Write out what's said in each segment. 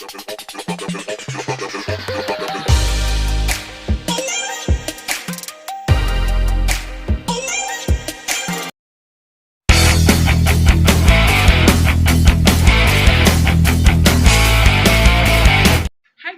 Hi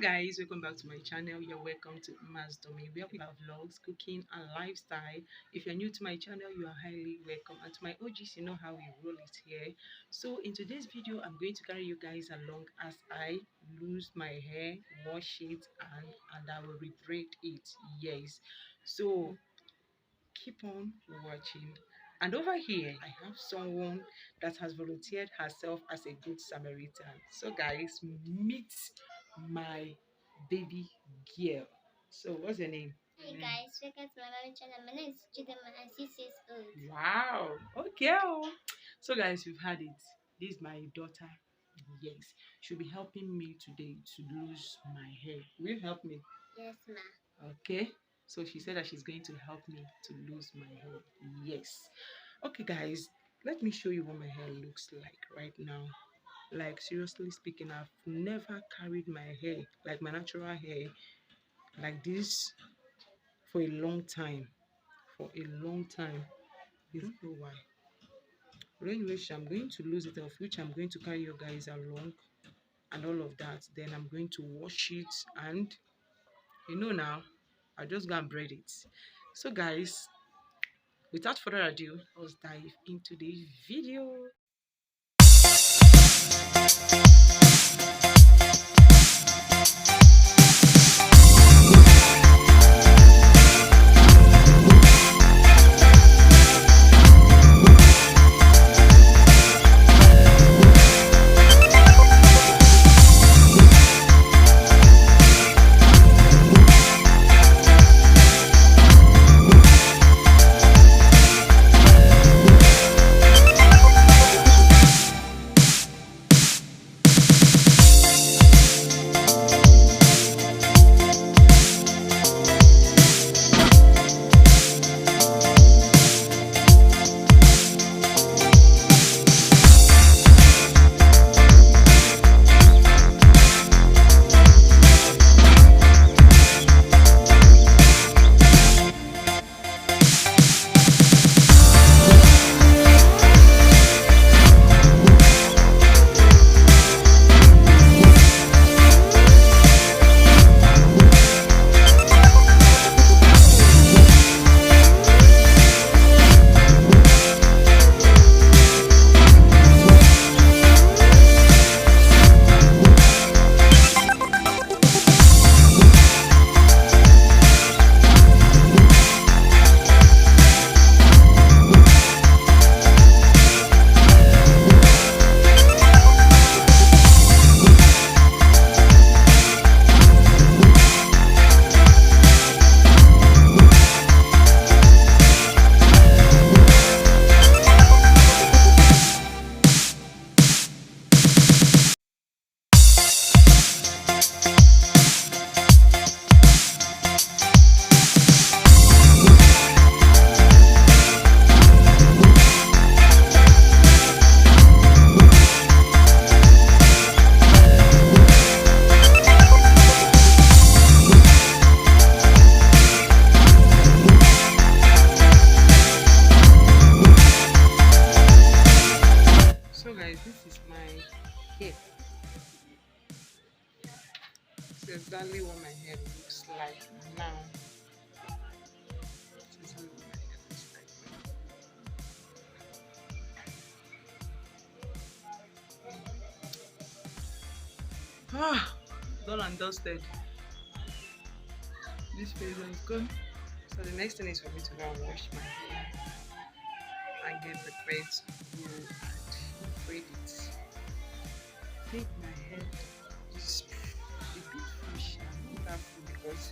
guys, welcome back to my channel. You're welcome to Mma'sdomain. We have vlogs, cooking and lifestyle. If you're new to my channel, you are highly welcome, and to my OGs, you know how we roll it here. So in today's video, I'm going to carry you guys along as I lose my hair, wash it, and I will rebraid it. Yes, so keep on watching. And over here I have someone that has volunteered herself as a good Samaritan. So guys, meet my baby girl. So what's your name? Hey guys, welcome to my mommy channel. My name is Chidema and 6 years old. Wow. Okay. So guys, you've had it. This is my daughter. Yes, she'll be helping me today to lose my hair. Will you help me? Yes, ma. Okay, so she said that she's going to help me to lose my hair. Yes. Okay guys, let me show you what my hair looks like right now. Like seriously speaking, I've never carried my hair, like my natural hair, like this for a long time. For a long time. You don't know why. But anyway, I'm going to lose it, of which I'm going to carry you guys along and all of that. Then I'm going to wash it, and now I'll just go and braid it. So guys, without further ado, let's dive into the video. This is my hair. This is exactly what my hair looks like now. This is what my hair looks like. Done and dusted. This phase is gone. So the next thing is for me to go and wash my hair and get prepared to go and braid it. I think my hair is a bit fresh and not that full because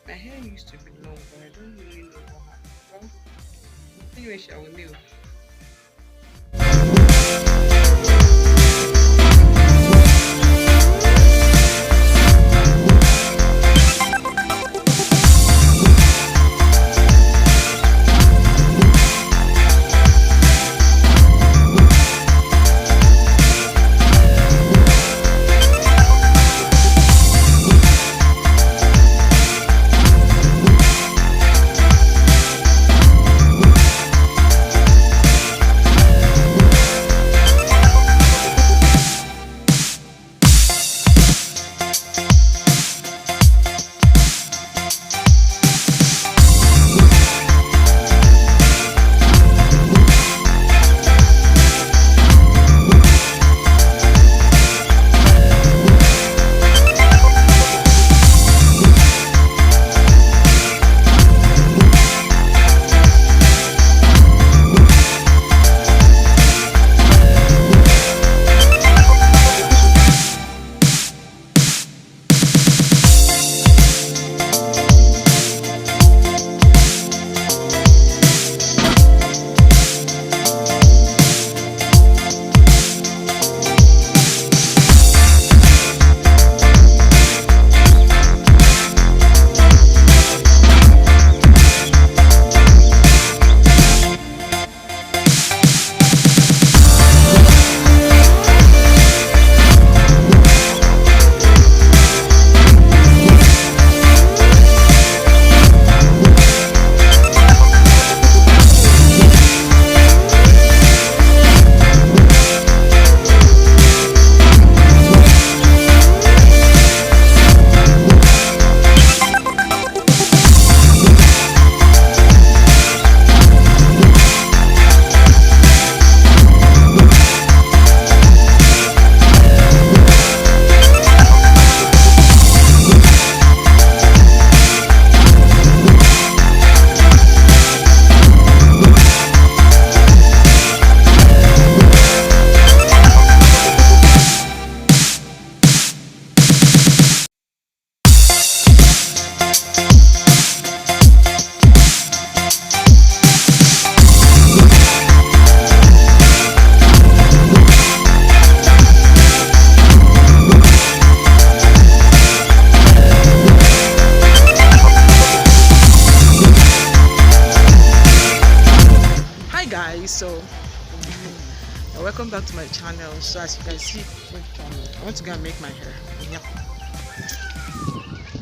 my hair used to be long, but I don't really know what happened. Well, anyway, shall we know? welcome back to my channel. So as you can see, I want to go and make my hair. Yep.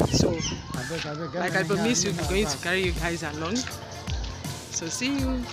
So like I promised, we'll be going to carry you guys along. So see you.